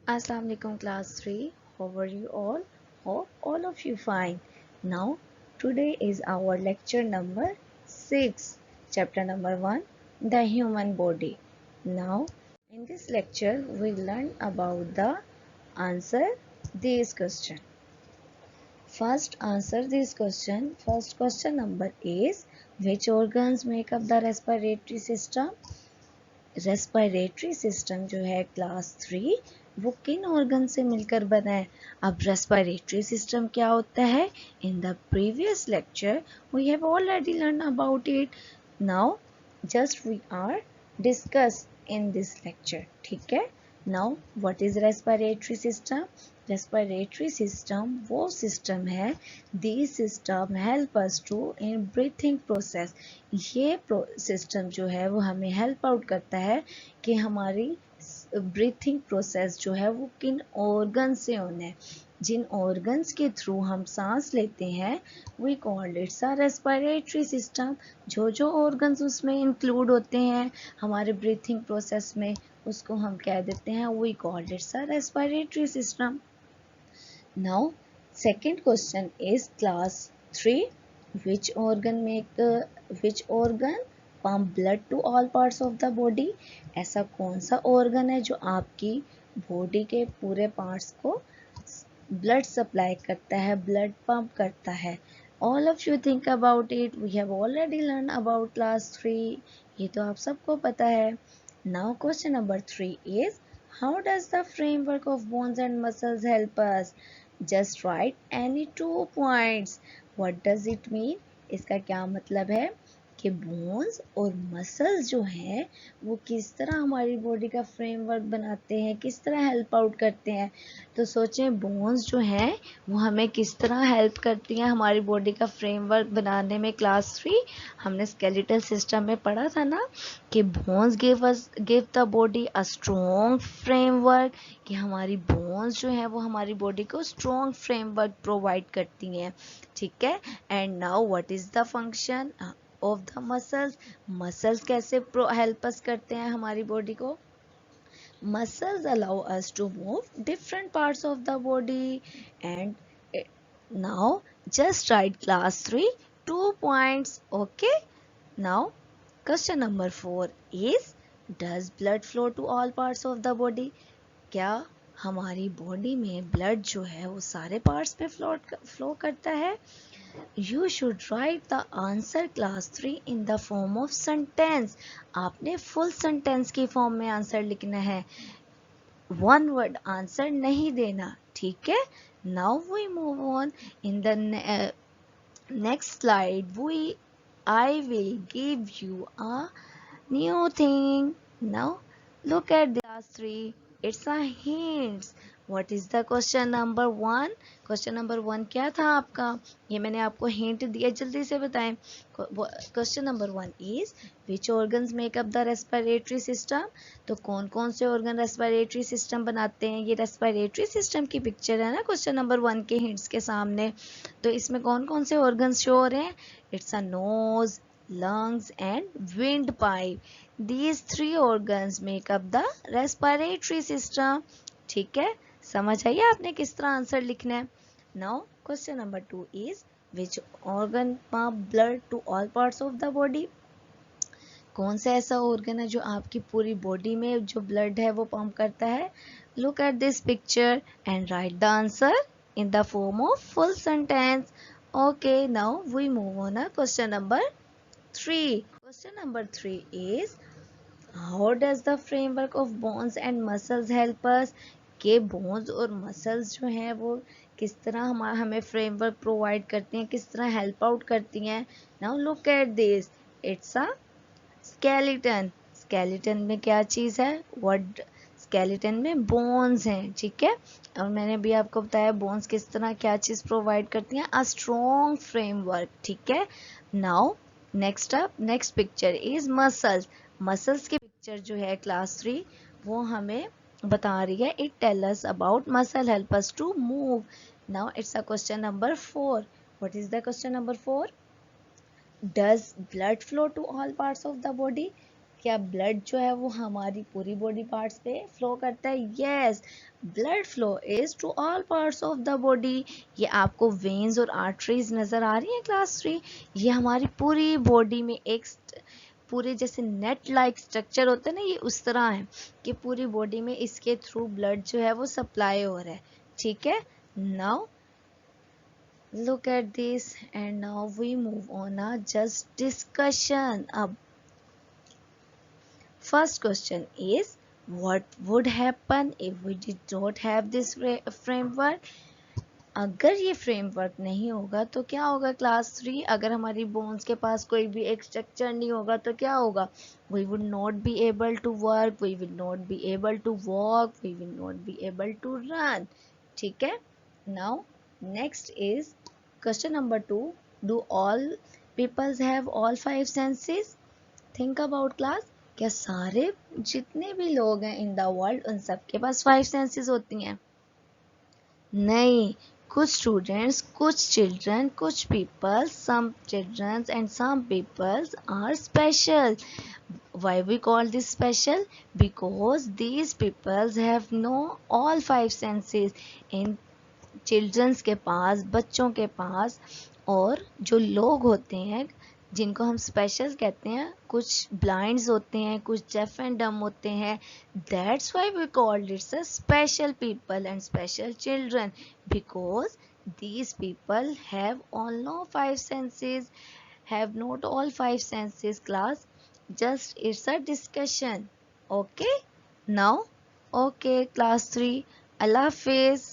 Assalamu alaikum class 3. How are you all? Hope all of you fine. Now today is our lecture number 6, chapter number 1, the human body. Now in this lecture we learn about the answer this question. First answer this question. First question number is, which organs make up the respiratory system? Respiratory system जो है class 3 वो किन organ से मिलकर बना है। अब respiratory system क्या होता है? In the previous lecture we have already learn about it. Now just we are discuss in this lecture. ठीक है। Now what is respiratory system? Respiratory system वो सिस्टम है, this system help us to in breathing process. ये system जो है वो हमें help out करता है कि हमारी ब्रीथिंग प्रोसेस जो है वो किन ऑर्गन से होना है। जिन ऑर्गन्स के थ्रू हम सांस लेते हैं we called it's a respiratory system. जो ऑर्गन्स उसमें इंक्लूड होते हैं हमारे ब्रीथिंग प्रोसेस में उसको हम कह देते हैं we called it's a respiratory system. Now, second question is class 3. Which organ pump blood to all parts of the body? ऐसा कौन सा organ है जो आपकी body के पूरे parts को blood supply करता है, blood pump करता है? All of you think about it. We have already learned about class 3. ये तो आप सबको पता है. Now question number 3 is, how does the framework of bones and muscles help us? Just write any 2 points. What does it mean? इसका क्या मतलब है कि बोन्स और मसल्स जो हैं वो किस तरह हमारी बॉडी का फ्रेमवर्क बनाते हैं, किस तरह हेल्प आउट करते हैं। तो सोचें बोन्स जो हैं वो हमें किस तरह हेल्प करती हैं हमारी बॉडी का फ्रेमवर्क बनाने में। क्लास 3 हमने स्केलेटल सिस्टम में पढ़ा था ना कि bones give the body a strong framework, कि हमारी बोन्स जो है वो हमारी बॉडी को स्ट्रॉन्ग फ्रेमवर्क प्रोवाइड करती हैं। ठीक है। And now what is the function of the muscles? Muscles कैसे हेल्प अस करते हैं हमारी बॉडी को? Muscles allow us to move different parts of the body. And now just write class 3 2 points. Okay. Now question number 4 is, does blood flow to all parts of the body? क्या हमारी body में blood जो है वो सारे parts पे flow करता है? You should write the answer class 3 in the form of sentence. आपने full sentence की फॉर्म में आंसर लिखना है, one word आंसर नहीं देना। ठीक है। Now we move on in the next slide. I will give you a new thing. Now look at class 3. It's a hints. What is the question number 1? Question number 1 क्या था आपका? ये मैंने आपको हिंट दिया, जल्दी से बताएं। Question number 1 is, which organs make up the respiratory system? तो कौन कौन से ऑर्गन रेस्पिरेटरी सिस्टम बनाते हैं? ये रेस्पिरेटरी सिस्टम की पिक्चर है ना क्वेश्चन नंबर 1 के हिंट्स के सामने। तो इसमें कौन कौन से ऑर्गन्स शो हो रहे हैं? It's a knows, lungs and windpipe. These 3 organs make up the respiratory system. ठीक है। समझ आइए आपने किस तरह आंसर लिखना है। Now question number 2 is, which organ pump blood to all parts of the body? कौन सा ऐसा ऑर्गन है जो आपकी पूरी बॉडी में जो ब्लड है वो पंप करता है? Look at this picture and right the answer in the form of full sentence. Okay, now we move on to question number 3. Question number 3 is, how does the framework of bones and muscles help us? के bones और muscles जो हैं वो किस तरह हमें framework provide करती हैं, किस तरह help out करती हैं? Now look at this. It's a skeleton. skeleton में क्या चीज़ है? What skeleton में bones हैं। ठीक है। और मैंने भी आपको बताया bones किस तरह क्या चीज़ provide करती हैं? A strong framework. ठीक है। Now next picture is muscles. Muscles की पिक्चर जो है क्लास 3 वो हमें बता रही है, it tell us about muscle help us to move. Now it's a question number 4. What is the question number 4? Does blood flow to all parts of the body? क्या blood जो है वो हमारी पूरी बॉडी पार्ट्स पे flow करता है? Yes, blood flow is to all parts of the body. ये आपको वेन्स और आर्टरीज नजर आ रही है क्लास 3? ये हमारी पूरी बॉडी में एक पूरे जैसे नेट लाइक स्ट्रक्चर होता है ना, ये उस तरह है कि पूरी बॉडी में इसके थ्रू ब्लड जो है वो सप्लाई हो रहा है। ठीक है, now look at this and now we move on a just discussion. अब first question is, what would happen if we did not have this framework? अगर ये फ्रेमवर्क नहीं होगा तो क्या होगा क्लास 3? अगर हमारी बोन्स के पास कोई भी एक स्ट्रक्चर नहीं होगा तो क्या होगा? We would not be able to work, we will not be able to walk, we will not be able to run. ठीक है, now next is question number 2, do all peoples have all 5 senses? Think about class, क्या सारे जितने भी लोग हैं in the world उन सब के पास 5 सेंसेस होती हैं? नहीं, कुछ स्टूडेंट्स, कुछ चिल्ड्रन, कुछ people, some children and some peoples are special. Why we call this special? Because these peoples have no all 5 senses. in children's के पास, बच्चों के पास, और जो लोग होते हैं जिनको हम स्पेशल कहते हैं, कुछ ब्लाइंड्स होते हैं, कुछ डेफ एंड डम होते हैं, that's why we called it's a special people and special children, because these people have all no 5 senses, have not all 5 senses class, just it's a discussion. Okay, now okay class 3, Allah Hafiz.